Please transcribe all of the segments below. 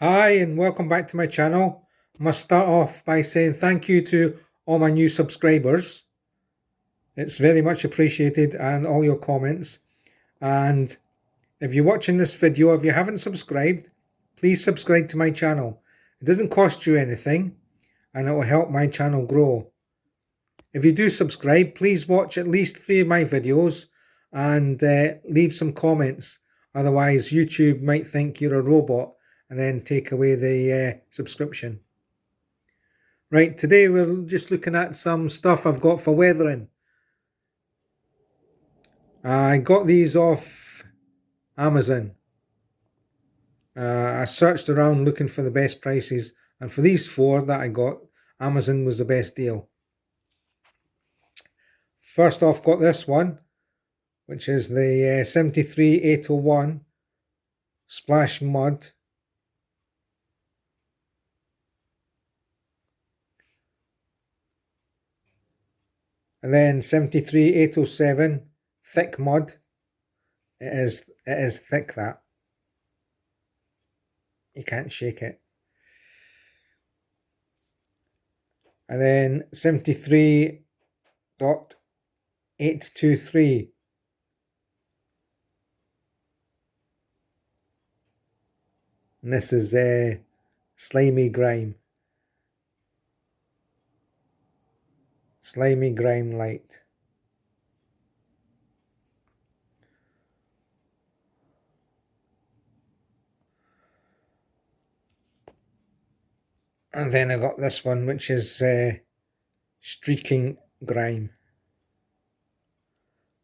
Hi and welcome back to my channel. I must start off by saying thank you to all my new subscribers. It's very much appreciated, and all your comments. And if you're watching this video, if you haven't subscribed, please subscribe to my channel. It doesn't cost you anything and it will help my channel grow. If you do subscribe, please watch at least 3 of my videos and leave some comments. Otherwise YouTube might think you're a robot and then take away the subscription. Right, today we're just looking at some stuff I've got for weathering. I got these off Amazon. I searched around looking for the best prices, and for these 4 that I got, Amazon was the best deal. First off, got this one, which is the 73801 Splash Mud. And then 73807 Thick Mud. It is thick, that. You can't shake it. And then 73.823. And this is Slimy Grime. Slimy Grime Light. And then I got this one, which is Streaking Grime.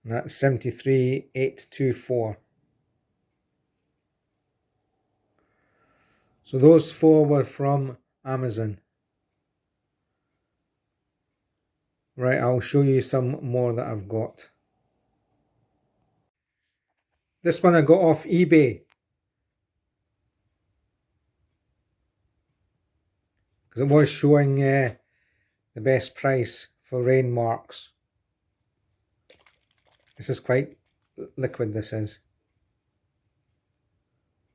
And that's 73.824. So those 4 were from Amazon. Right, I'll show you some more that I've got. This one I got off eBay. Because it was showing the best price for rain marks. This is quite liquid, this is.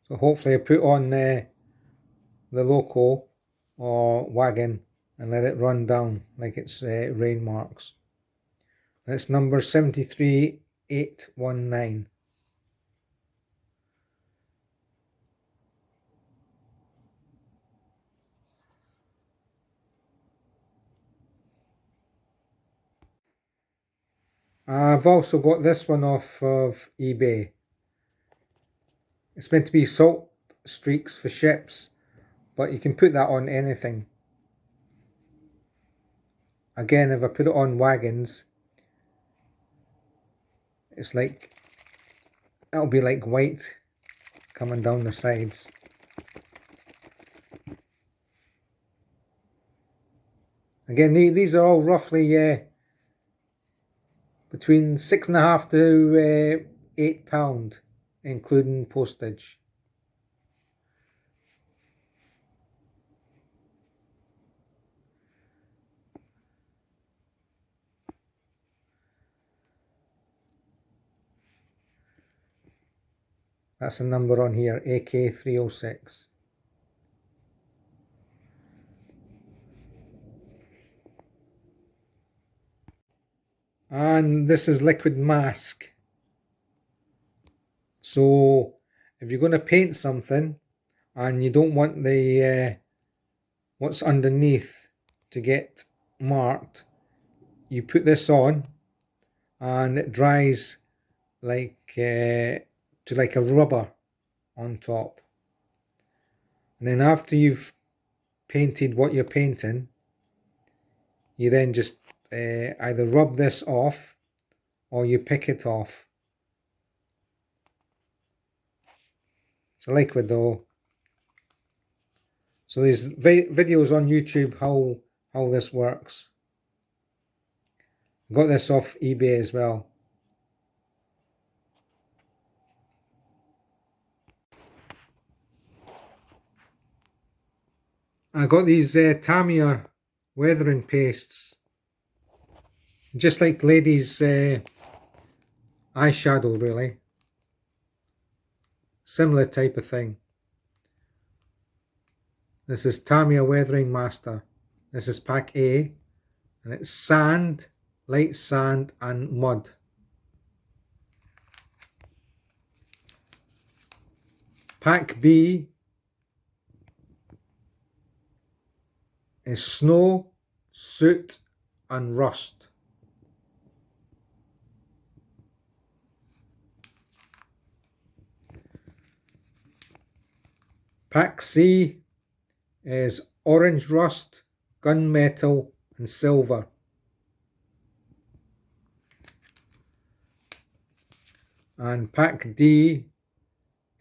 So hopefully I put on the loco or wagon and let it run down like it's rain marks. That's number 73819. I've also got this one off of eBay. It's meant to be salt streaks for ships, but you can put that on anything. Again, if I put it on wagons, it's like, it'll be like white coming down the sides. Again, these are all roughly between £6.5 to £8, including postage. That's the number on here, AK306. And this is liquid mask. So if you're going to paint something and you don't want the what's underneath to get marked, you put this on and it dries like to like a rubber on top. And then after you've painted what you're painting, you then just either rub this off or you pick it off. It's a liquid though. So there's videos on YouTube how this works. I got this off eBay as well. I got these Tamiya weathering pastes, just like ladies' eyeshadow, really. Similar type of thing. This is Tamiya Weathering Master. This is pack A, and it's sand, light sand and mud. Pack B is snow, soot and rust. Pack C is orange rust, gunmetal and silver. And pack D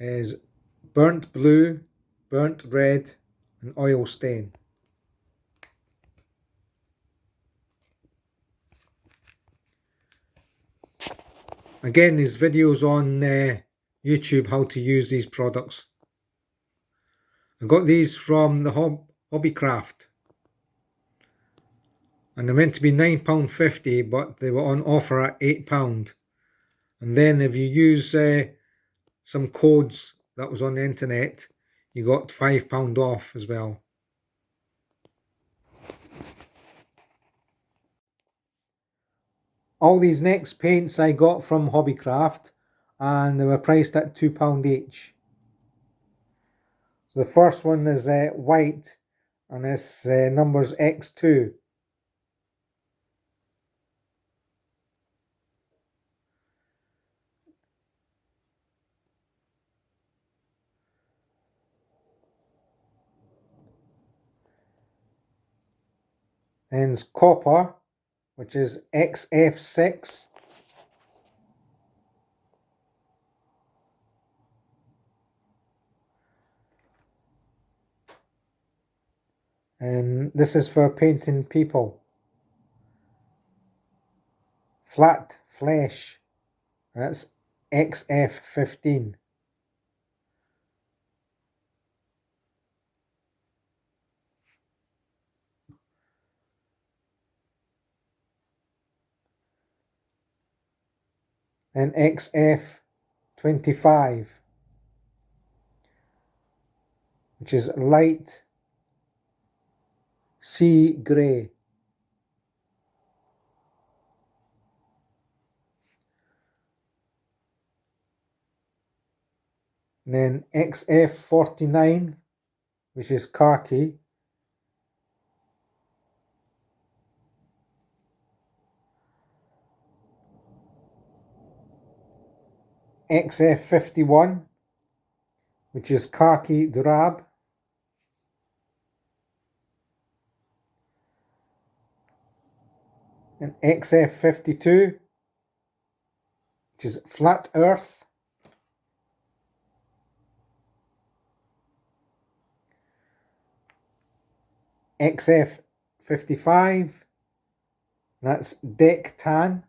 is burnt blue, burnt red and oil stain. Again, there's videos on YouTube how to use these products. I got these from the Hobbycraft, and they're meant to be £9.50, but they were on offer at £8. And then if you use some codes that was on the internet, you got £5 off as well. All these next paints I got from Hobbycraft, and they were priced at £2 each. So the first one is white, and this number's X2. Then it's copper, which is XF6. And this is for painting people. Flat flesh, that's XF15. And XF25, which is light sea grey. And then XF49, which is khaki. XF51, which is khaki drab. And XF52, which is flat earth. XF55, that's deck tan.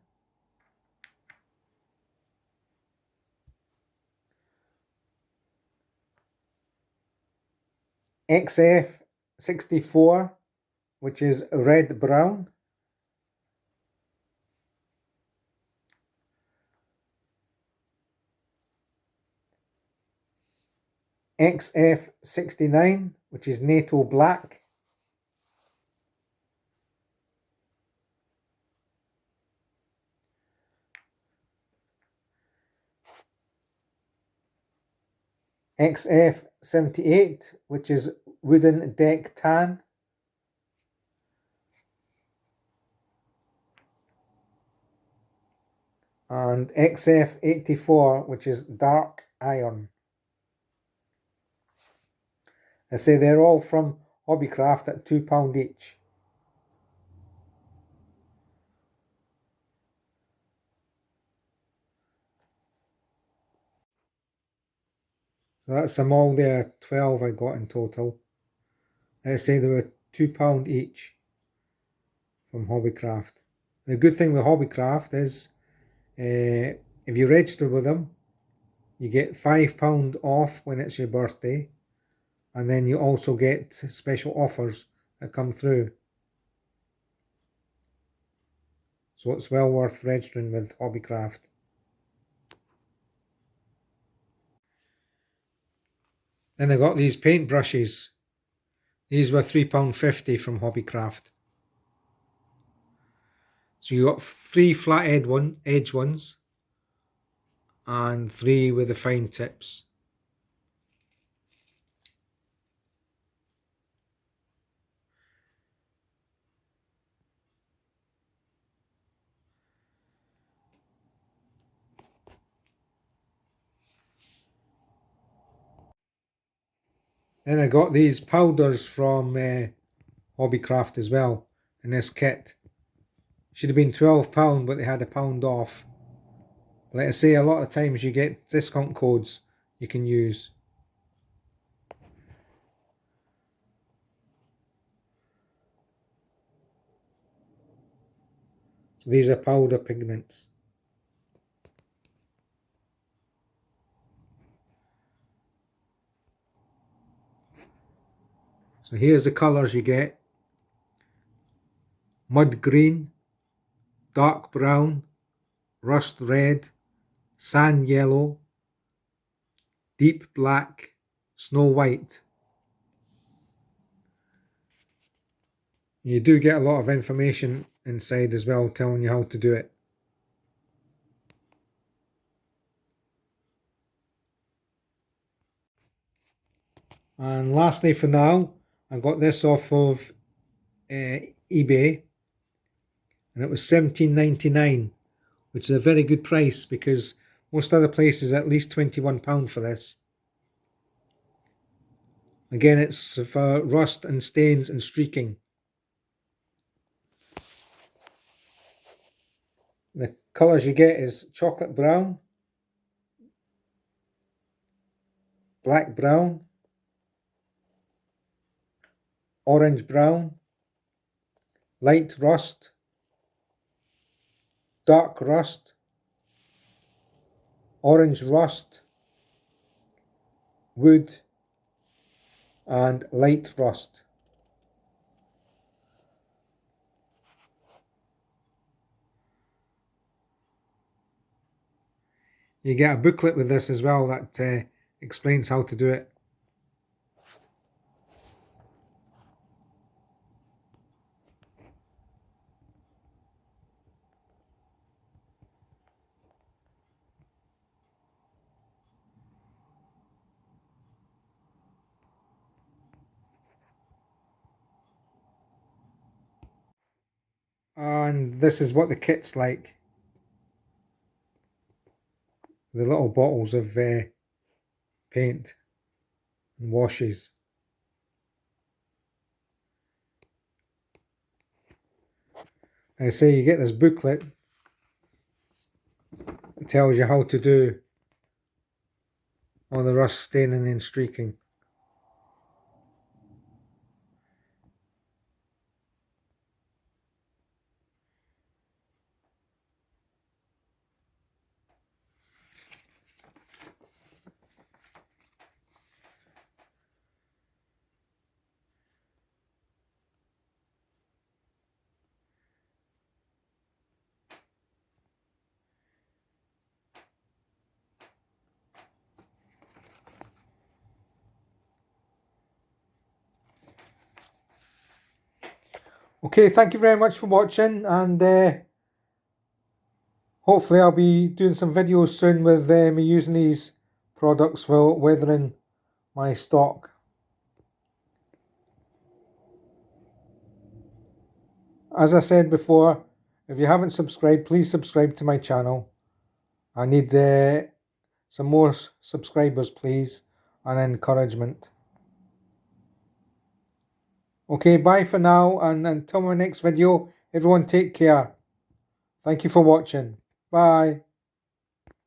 XF64, which is red brown. XF69, which is NATO black. XF78, which is wooden deck tan. And XF84, which is dark iron. I say they're all from Hobbycraft at £2 each. So that's them all there, 12 I got in total. I say they were £2 each from Hobbycraft. The good thing with Hobbycraft is if you register with them, you get £5 off when it's your birthday, and then you also get special offers that come through. So it's well worth registering with Hobbycraft. Then I got these paint brushes. These were £3.50 from Hobbycraft. So you got 3 flat edge ones and 3 with the fine tips. Then I got these powders from Hobbycraft as well in this kit. Should have been £12, but they had £1 off. Like I say, a lot of times you get discount codes you can use. So these are powder pigments. So here's the colours you get. Mud green, dark brown, rust red, sand yellow, deep black, snow white. You do get a lot of information inside as well telling you how to do it. And lastly for now, I got this off of eBay, and it was £17.99, which is a very good price because most other places at least £21 for this. Again, it's for rust and stains and streaking. The colours you get is chocolate brown, black brown, orange brown, light rust, dark rust, orange rust, wood, and light rust. You get a booklet with this as well that explains how to do it. And this is what the kit's like. The little bottles of paint and washes. I say you get this booklet. It tells you how to do all the rust staining and streaking. Okay, thank you very much for watching, and hopefully I'll be doing some videos soon with me using these products for weathering my stock. As I said before, if you haven't subscribed, please subscribe to my channel. I need some more subscribers, please, and encouragement. Okay, bye for now, and until my next video, everyone take care. Thank you for watching. Bye.